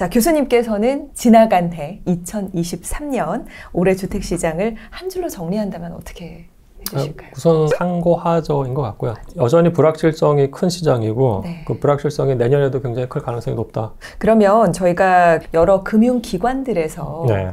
자, 교수님께서는 지나간 해 2023년 올해 주택시장을 한 줄로 정리한다면 어떻게 해주실까요? 우선 상고하저인 것 같고요. 여전히 불확실성이 큰 시장이고 네. 그 불확실성이 내년에도 굉장히 클 가능성이 높다. 그러면 저희가 여러 금융기관들에서 네.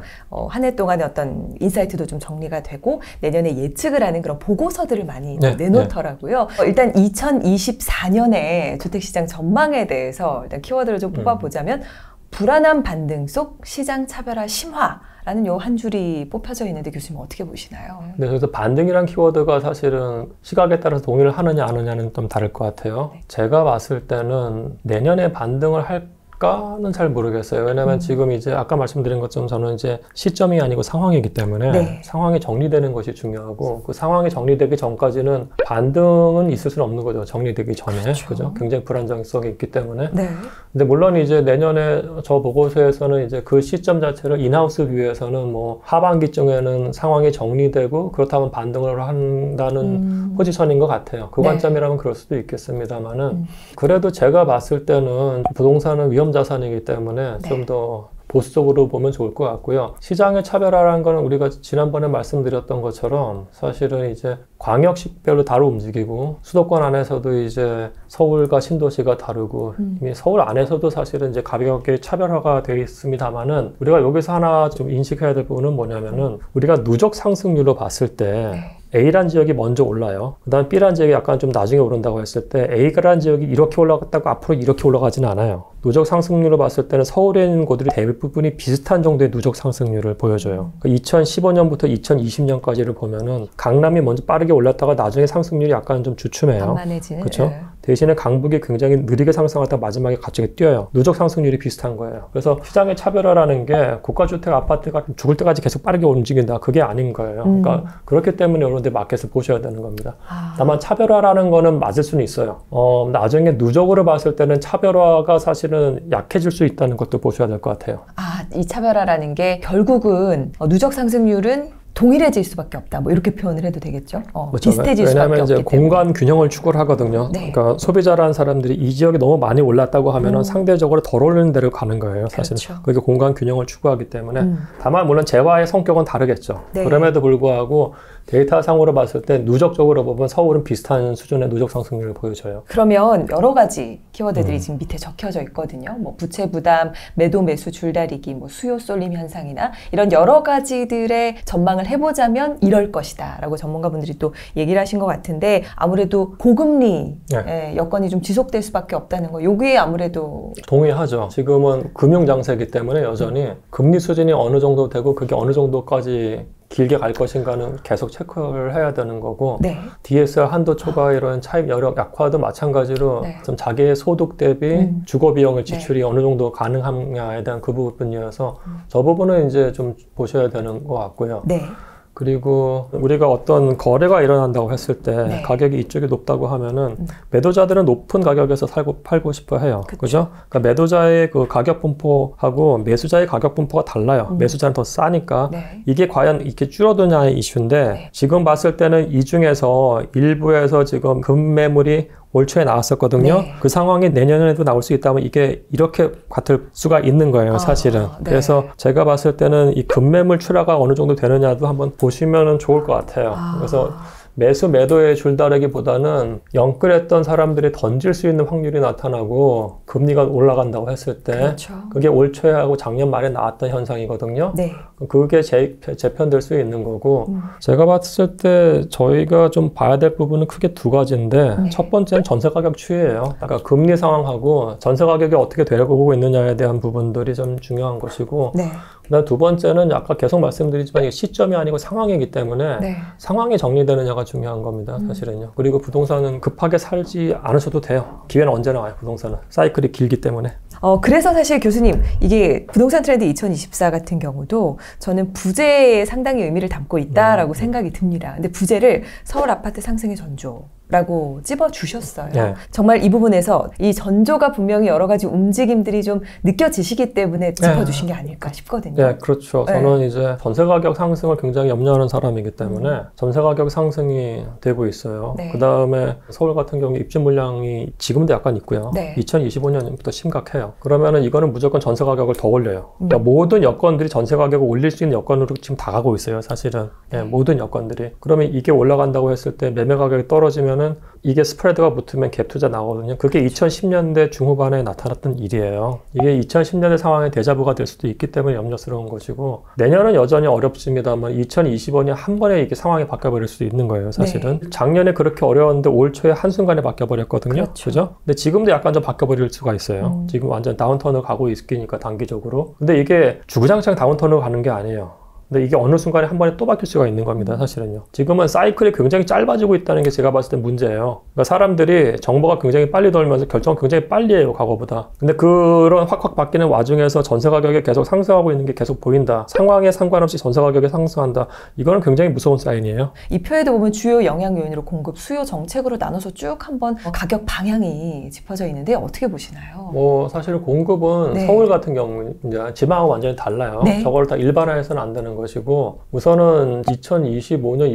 한 해 동안의 어떤 인사이트도 좀 정리가 되고 내년에 예측을 하는 그런 보고서들을 많이 내놓더라고요. 일단 2024년에 주택시장 전망에 대해서 일단 키워드를 좀 뽑아보자면 불안한 반등 속 시장 차별화 심화라는 요 한 줄이 뽑혀져 있는데 교수님 어떻게 보시나요? 네, 그래서 반등이란 키워드가 사실은 시각에 따라서 동의를 하느냐 안 하느냐는 좀 다를 것 같아요. 네. 제가 봤을 때는 내년에 반등을 할까는 잘 모르겠어요. 왜냐하면 지금 이제 아까 말씀드린 것처럼 저는 이제 시점이 아니고 상황이기 때문에 네. 상황이 정리되는 것이 중요하고 그 상황이 정리되기 전까지는 반등은 있을 수는 없는 거죠. 정리되기 전에. 그렇죠. 그죠? 굉장히 불안정성이 있기 때문에. 네. 근데 물론 이제 내년에 저 보고서에서는 이제 그 시점 자체를 인하우스 뷰에서는 뭐 하반기쯤에는 상황이 정리되고 그렇다면 반등을 한다는 포지션인 것 같아요. 그 네. 관점이라면 그럴 수도 있겠습니다만은 그래도 제가 봤을 때는 부동산은 위험 자산이기 때문에 네. 좀 더 보수적으로 보면 좋을 것 같고요. 시장의 차별화라는 거는 우리가 지난번에 말씀드렸던 것처럼 사실은 이제 광역시별로 다르게 움직이고 수도권 안에서도 이제 서울과 신도시가 다르고 이미 서울 안에서도 사실은 이제 가볍게 차별화가 되어 있습니다만은 우리가 여기서 하나 좀 인식해야 될 부분은 뭐냐면은 우리가 누적 상승률로 봤을 때 A란 지역이 먼저 올라요. 그 다음 B란 지역이 약간 좀 나중에 오른다고 했을 때 A란 지역이 이렇게 올라갔다고 앞으로 이렇게 올라가지는 않아요. 누적 상승률로 봤을 때는 서울에 있는 곳들이 대부분이 비슷한 정도의 누적 상승률을 보여줘요. 2015년부터 2020년까지를 보면은 강남이 먼저 빠르게 올랐다가 나중에 상승률이 약간 좀 주춤해요. 만만해지는. 그렇죠? 대신에 강북이 굉장히 느리게 상승하다가 마지막에 갑자기 뛰어요. 누적 상승률이 비슷한 거예요. 그래서 시장의 차별화라는 게 고가주택 아파트가 죽을 때까지 계속 빠르게 움직인다. 그게 아닌 거예요. 그러니까 그렇기 때문에 이런 데 마켓을 보셔야 되는 겁니다. 다만 차별화라는 거는 맞을 수는 있어요. 나중에 누적으로 봤을 때는 차별화가 사실은 약해질 수 있다는 것도 보셔야 될 것 같아요. 이 차별화라는 게 결국은 누적 상승률은 동일해질 수밖에 없다. 뭐 이렇게 표현을 해도 되겠죠. 그렇죠. 비슷해질 수밖에 없기 왜냐하면 이제 때문에. 공간 균형을 추구를 하거든요. 네. 그러니까 소비자라는 사람들이 이 지역이 너무 많이 올랐다고 하면은 상대적으로 덜 오르는 데로 가는 거예요. 사실은. 그렇죠. 그게 공간 균형을 추구하기 때문에. 다만 물론 재화의 성격은 다르겠죠. 네. 그럼에도 불구하고 데이터상으로 봤을 때 누적적으로 보면 서울은 비슷한 수준의 누적 상승률을 보여줘요. 그러면 여러 가지 키워드들이 지금 밑에 적혀져 있거든요. 뭐 부채 부담, 매도 매수 줄다리기, 뭐 수요 쏠림 현상이나 이런 여러 가지들의 전망을 해보자면 이럴 것이다 라고 전문가분들이 또 얘기를 하신 것 같은데 아무래도 고금리 여건이 좀 지속될 수밖에 없다는 거 여기에 아무래도 동의하죠. 지금은 금융장세이기 때문에 여전히 금리 수준이 어느 정도 되고 그게 어느 정도까지 길게 갈 것인가는 계속 체크를 해야 되는 거고 DSR 한도 초과 이런 차입 여력 약화도 마찬가지로 좀 자기의 소득 대비 주거 비용의 지출이 어느 정도 가능하냐에 대한 그 부분이어서 저 부분은 이제 좀 보셔야 되는 것 같고요. 그리고 우리가 어떤 거래가 일어난다고 했을 때 가격이 이쪽이 높다고 하면은 매도자들은 높은 가격에서 팔고 싶어 해요. 그죠? 그러니까 매도자의 그 가격 분포하고 매수자의 가격 분포가 달라요. 매수자는 더 싸니까 이게 과연 이렇게 줄어드냐의 이슈인데 지금 봤을 때는 이 중에서 일부에서 지금 급매물이 올 초에 나왔었거든요. 그 상황이 내년에도 나올 수 있다면 이게 이렇게 같을 수가 있는 거예요, 사실은. 그래서 제가 봤을 때는 이 급매물 출하가 어느 정도 되느냐도 한번 보시면 좋을 것 같아요. 그래서 매수 매도의 줄다리기보다는 영끌했던 사람들이 던질 수 있는 확률이 나타나고 금리가 올라간다고 했을 때 그게 올 초에 하고 작년 말에 나왔던 현상이거든요. 그게 재편될 수 있는 거고 제가 봤을 때 저희가 좀 봐야 될 부분은 크게 두 가지인데 첫 번째는 전세 가격 추이예요. 그러니까 금리 상황하고 전세 가격이 어떻게 되고 있느냐에 대한 부분들이 좀 중요한 것이고 그다음 두 번째는 아까 계속 말씀드리지만 이게 시점이 아니고 상황이기 때문에 상황이 정리되느냐가 중요한 겁니다. 사실은요. 그리고 부동산은 급하게 살지 않으셔도 돼요. 기회는 언제나 와요. 부동산은. 사이클이 길기 때문에. 그래서 사실 교수님 이게 부동산 트렌드 2024 같은 경우도 저는 부재에 상당히 의미를 담고 있다라고 생각이 듭니다. 근데 부재를 서울 아파트 상승의 전조 라고 찝어주셨어요. 네. 정말 이 부분에서 이 전조가 분명히 여러 가지 움직임들이 좀 느껴지시기 때문에 짚어주신 게 아닐까 싶거든요. 네, 그렇죠. 저는 이제 전세 가격 상승을 굉장히 염려하는 사람이기 때문에 전세 가격 상승이 되고 있어요. 네. 그 다음에 서울 같은 경우에 입주 물량이 지금도 약간 있고요. 네. 2025년부터 심각해요. 그러면은 이거는 무조건 전세 가격을 더 올려요. 그러니까 모든 여건들이 전세 가격을 올릴 수 있는 여건으로 지금 다 가고 있어요. 사실은. 네, 모든 여건들이. 그러면 이게 올라간다고 했을 때 매매 가격이 떨어지면 이게 스프레드가 붙으면 갭 투자 나오거든요. 그게 2010년대 중후반에 나타났던 일이에요. 이게 2010년대 상황의 데자부가 될 수도 있기 때문에 염려스러운 것이고 내년은 여전히 어렵습니다만 2025년 한 번에 이게 상황이 바뀌어버릴 수도 있는 거예요. 사실은. 네. 작년에 그렇게 어려웠는데 올 초에 한순간에 바뀌어버렸거든요. 그죠? 근데 지금도 약간 좀 바뀌어버릴 수가 있어요. 지금 완전 다운턴을 가고 있으니까 단기적으로. 근데 이게 주구장창 다운턴으로 가는 게 아니에요. 근데 이게 어느 순간에 한 번에 또 바뀔 수가 있는 겁니다. 사실은요. 지금은 사이클이 굉장히 짧아지고 있다는 게 제가 봤을 때 문제예요. 그러니까 사람들이 정보가 굉장히 빨리 돌면서 결정을 굉장히 빨리 해요. 과거보다. 근데 그런 확확 바뀌는 와중에서 전세 가격이 계속 상승하고 있는 게 계속 보인다. 상황에 상관없이 전세 가격이 상승한다. 이거는 굉장히 무서운 사인이에요. 이 표에도 보면 주요 영향 요인으로 공급, 수요 정책으로 나눠서 쭉 한번 가격 방향이 짚어져 있는데 어떻게 보시나요? 뭐 사실 공급은 네. 서울 같은 경우 이제 지방하고 완전히 달라요. 네. 저걸 다 일반화해서는 안 되는 것이고 우선은 2025년,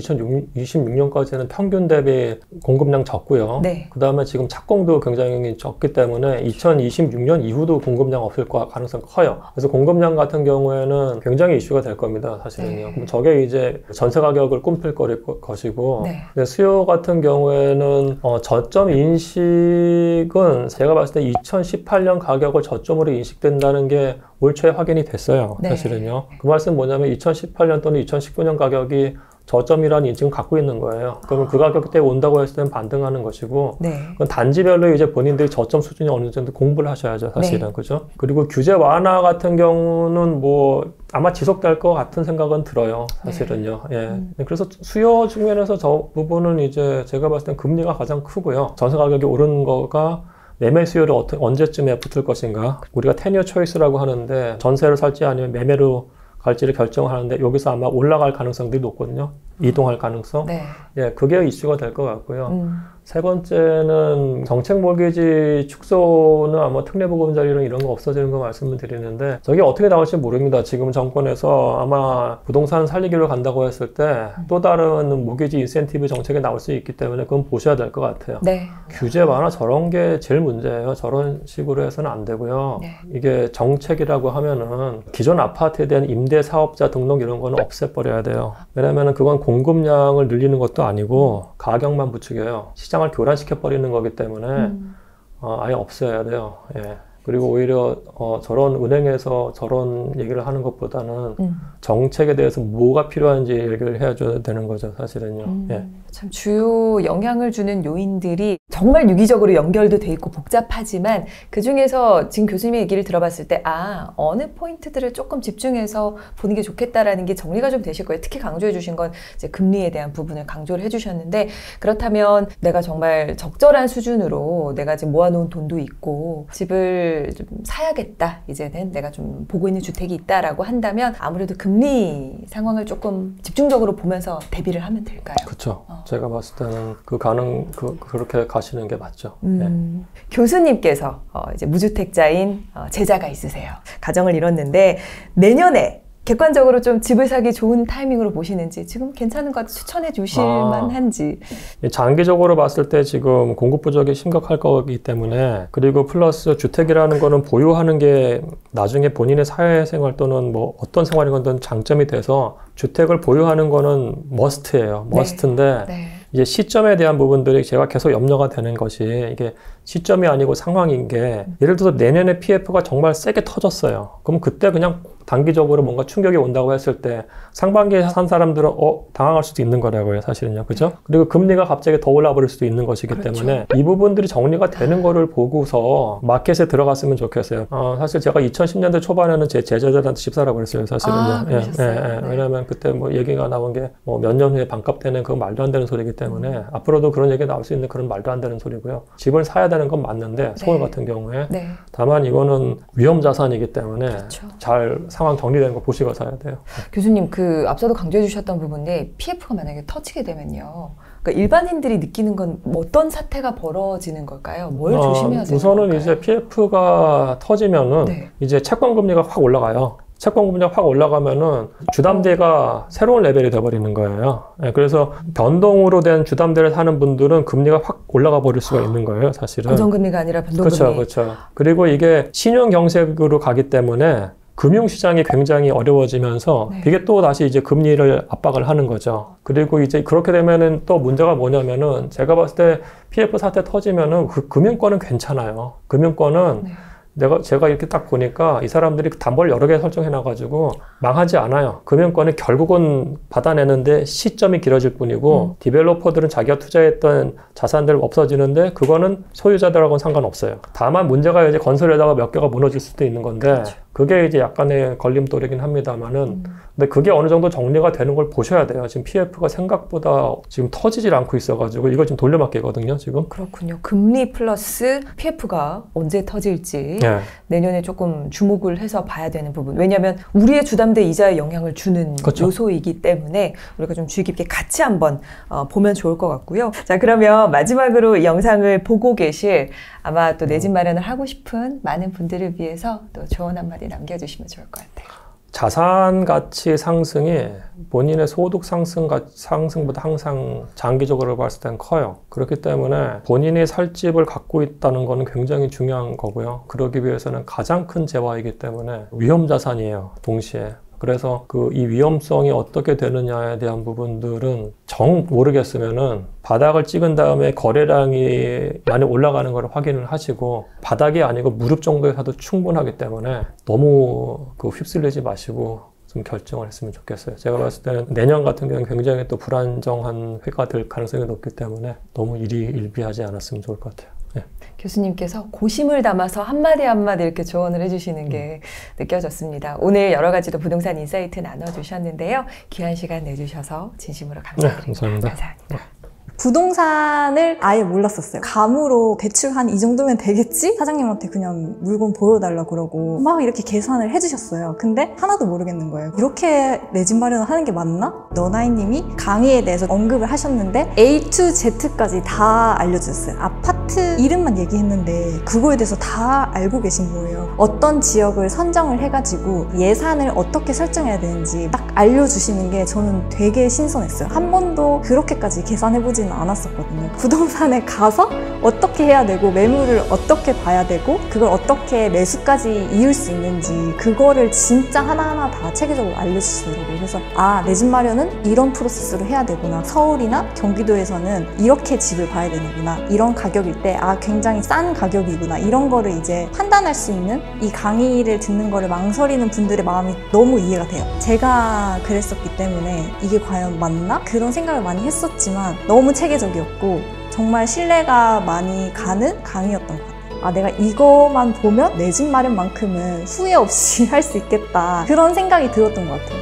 2026년까지는 평균 대비 공급량 적고요. 네. 그 다음에 지금 착공도 굉장히 적기 때문에 2026년 이후도 공급량 없을 가능성이 커요. 그래서 공급량 같은 경우에는 굉장히 이슈가 될 겁니다. 사실은요. 네. 그럼 저게 이제 전세 가격을 꿈틀 것이고 네. 수요 같은 경우에는 저점 인식은 제가 봤을 때 2018년 가격을 저점으로 인식된다는 게 올 초에 확인이 됐어요. 네. 사실은요. 그 말씀 뭐냐면 2018년 또는 2019년 가격이 저점이라는 인식을 갖고 있는 거예요. 그러면 그 가격대에 온다고 했을 때는 반등하는 것이고 네. 그건 단지별로 이제 본인들이 저점 수준이 어느 정도 공부를 하셔야죠. 사실은. 네. 그죠? 그리고 규제 완화 같은 경우는 뭐 아마 지속될 것 같은 생각은 들어요. 사실은요. 네. 예. 그래서 수요 측면에서 저 부분은 이제 제가 봤을 땐 금리가 가장 크고요. 전세 가격이 오르는 거가 매매 수요를 언제쯤에 붙을 것인가. 우리가 테니어 초이스라고 하는데 전세를 살지 아니면 매매로 갈지를 결정하는데 여기서 아마 올라갈 가능성들이 높거든요. 이동할 가능성. 네. 예, 그게 이슈가 될 것 같고요. 세 번째는 정책 모기지 축소는 아마 특례보금자리론 이런 거 없어지는 거 말씀을 드리는데 저게 어떻게 나올지 모릅니다. 지금 정권에서 아마 부동산 살리기로 간다고 했을 때 또 다른 모기지 인센티브 정책이 나올 수 있기 때문에 그건 보셔야 될 것 같아요. 네. 규제 완화 저런 게 제일 문제예요. 저런 식으로 해서는 안 되고요. 네. 이게 정책이라고 하면은 기존 아파트에 대한 임대 사업자 등록 이런 거는 없애버려야 돼요. 왜냐면은 그건 공급량을 늘리는 것도 아니고 가격만 부추겨요. 시장을 교란시켜버리는 거기 때문에 아예 없애야 돼요. 예. 그리고 오히려 저런 은행에서 저런 얘기를 하는 것보다는 정책에 대해서 뭐가 필요한지 얘기를 해줘야 되는 거죠. 사실은요. 예. 참 주요 영향을 주는 요인들이 정말 유기적으로 연결도 돼 있고 복잡하지만 그중에서 지금 교수님의 얘기를 들어봤을 때 어느 포인트들을 조금 집중해서 보는 게 좋겠다라는 게 정리가 좀 되실 거예요. 특히 강조해 주신 건 이제 금리에 대한 부분을 강조를 해 주셨는데 그렇다면 내가 정말 적절한 수준으로 내가 지금 모아놓은 돈도 있고 집을 좀 사야겠다. 이제는 내가 좀 보고 있는 주택이 있다라고 한다면 아무래도 금리 상황을 조금 집중적으로 보면서 대비를 하면 될까요? 그렇죠. 제가 봤을 때는 그렇게 가시는 게 맞죠. 네. 교수님께서 이제 무주택자인 제자가 있으세요. 가정을 이뤘는데 내년에 객관적으로 좀 집을 사기 좋은 타이밍으로 보시는지 지금 괜찮은 것 같아 추천해 주실 만한지. 장기적으로 봤을 때 지금 공급 부족이 심각할 거기 때문에 그리고 플러스 주택이라는 거는 보유하는 게 나중에 본인의 사회생활 또는 뭐 어떤 생활이건 장점이 돼서 주택을 보유하는 거는 머스트예요. 머스트인데 네. 이제 시점에 대한 부분들이 제가 계속 염려가 되는 것이 이게 시점이 아니고 상황인 게 예를 들어서 내년에 PF가 정말 세게 터졌어요. 그럼 그때 그냥 단기적으로 뭔가 충격이 온다고 했을 때 상반기에 산 사람들은 당황할 수도 있는 거라고요. 사실은요. 그죠? 그리고 금리가 갑자기 더 올라 버릴 수도 있는 것이기 그렇죠. 때문에 이 부분들이 정리가 되는 거를 보고서 마켓에 들어갔으면 좋겠어요. 사실 제가 2010년대 초반에는 제 제자들한테 집 사라고 그랬어요. 사실은요. 네. 왜냐면 그때 뭐 얘기가 나온 게 뭐 몇 년 후에 반값 되는 그건 말도 안 되는 소리이기 때문에 앞으로도 그런 얘기 나올 수 있는 그런 말도 안 되는 소리고요. 집을 사야 되는 건 맞는데 서울 같은 경우에 다만 이거는 위험 자산이기 때문에 그렇죠. 잘 상황 정리되는 거 보시고 사야 돼요. 교수님 앞서도 강조해 주셨던 부분인데 PF가 만약에 터지게 되면요. 그러니까 일반인들이 느끼는 건 어떤 사태가 벌어지는 걸까요? 뭘 조심해야 되는 우선은 걸까요? 이제 PF가 터지면은 네. 이제 채권 금리가 확 올라가요. 채권 금리가 확 올라가면은 주담대가 새로운 레벨이 돼버리는 거예요. 네, 그래서 변동으로 된 주담대를 사는 분들은 금리가 확 올라가 버릴 수가 있는 거예요, 사실은. 고정금리가 아니라 변동금리. 그렇죠. 그리고 이게 신용경색으로 가기 때문에 금융시장이 굉장히 어려워지면서 네. 이게 또 다시 이제 금리를 압박을 하는 거죠. 그리고 이제 그렇게 되면은 또 문제가 뭐냐면은 제가 봤을 때 PF 사태 터지면은 그 금융권은 괜찮아요. 금융권은 네. 제가 이렇게 딱 보니까 이 사람들이 담보를 여러 개 설정해놔가지고 망하지 않아요. 금융권은 결국은 받아내는데 시점이 길어질 뿐이고 디벨로퍼들은 자기가 투자했던 자산들 없어지는데 그거는 소유자들하고는 상관없어요. 다만 문제가 이제 건설에다가 몇 개가 무너질 수도 있는 건데 그렇죠. 그게 이제 약간의 걸림돌이긴 합니다만은 근데 그게 어느 정도 정리가 되는 걸 보셔야 돼요. 지금 PF가 생각보다 지금 터지질 않고 있어가지고 이거 지금 돌려막기거든요, 지금. 그렇군요. 금리 플러스 PF가 언제 터질지 네. 내년에 조금 주목을 해서 봐야 되는 부분. 왜냐하면 우리의 주담대 이자에 영향을 주는 그렇죠. 요소이기 때문에 우리가 좀 주의 깊게 같이 한번 보면 좋을 것 같고요. 자, 그러면 마지막으로 이 영상을 보고 계실 아마 또 내 집 마련을 하고 싶은 많은 분들을 위해서 또 조언 한마디 남겨주시면 좋을 것 같아요. 자산 가치 상승이 본인의 소득 상승보다 항상 장기적으로 봤을 땐 커요. 그렇기 때문에 본인이 살 집을 갖고 있다는 거는 굉장히 중요한 거고요. 그러기 위해서는 가장 큰 재화이기 때문에 위험 자산이에요, 동시에. 그래서 이 위험성이 어떻게 되느냐에 대한 부분들은 정 모르겠으면은 바닥을 찍은 다음에 거래량이 많이 올라가는 걸 확인을 하시고 바닥이 아니고 무릎 정도에 사도 충분하기 때문에 너무 휩쓸리지 마시고 좀 결정을 했으면 좋겠어요. 제가 봤을 때는 내년 같은 경우는 굉장히 또 불안정한 해가 될 가능성이 높기 때문에 너무 일비하지 않았으면 좋을 것 같아요. 네. 교수님께서 고심을 담아서 한마디 한마디 이렇게 조언을 해주시는 게 느껴졌습니다. 오늘 여러 가지도 부동산 인사이트 나눠주셨는데요. 귀한 시간 내주셔서 진심으로 감사드립니다. 네, 감사합니다. 감사합니다. 부동산을 아예 몰랐었어요. 감으로 대출 한 이 정도면 되겠지? 사장님한테 그냥 물건 보여달라 그러고 막 이렇게 계산을 해주셨어요. 근데 하나도 모르겠는 거예요. 이렇게 내 집 마련을 하는 게 맞나? 너나이님이 강의에 대해서 언급을 하셨는데 A to Z까지 다 알려주셨어요. 아파트 이름만 얘기했는데 그거에 대해서 다 알고 계신 거예요. 어떤 지역을 선정을 해가지고 예산을 어떻게 설정해야 되는지 딱 알려주시는 게 저는 되게 신선했어요. 한 번도 그렇게까지 계산해보지는 않았었거든요. 부동산에 가서 어떻게 해야 되고 매물을 어떻게 봐야 되고 그걸 어떻게 매수까지 이을 수 있는지 그거를 진짜 하나하나 다 체계적으로 알려주시더라고요. 그래서 내 집 마련은 이런 프로세스로 해야 되구나. 서울이나 경기도에서는 이렇게 집을 봐야 되는구나. 이런 가격일 때 굉장히 싼 가격이구나. 이런 거를 이제 판단할 수 있는 이 강의를 듣는 거를 망설이는 분들의 마음이 너무 이해가 돼요. 제가 그랬었기 때문에 이게 과연 맞나? 그런 생각을 많이 했었지만 너무 체계적이었고 정말 신뢰가 많이 가는 강의였던 것 같아요. 내가 이거만 보면 내 집 마련만큼은 후회 없이 할 수 있겠다. 그런 생각이 들었던 것 같아요.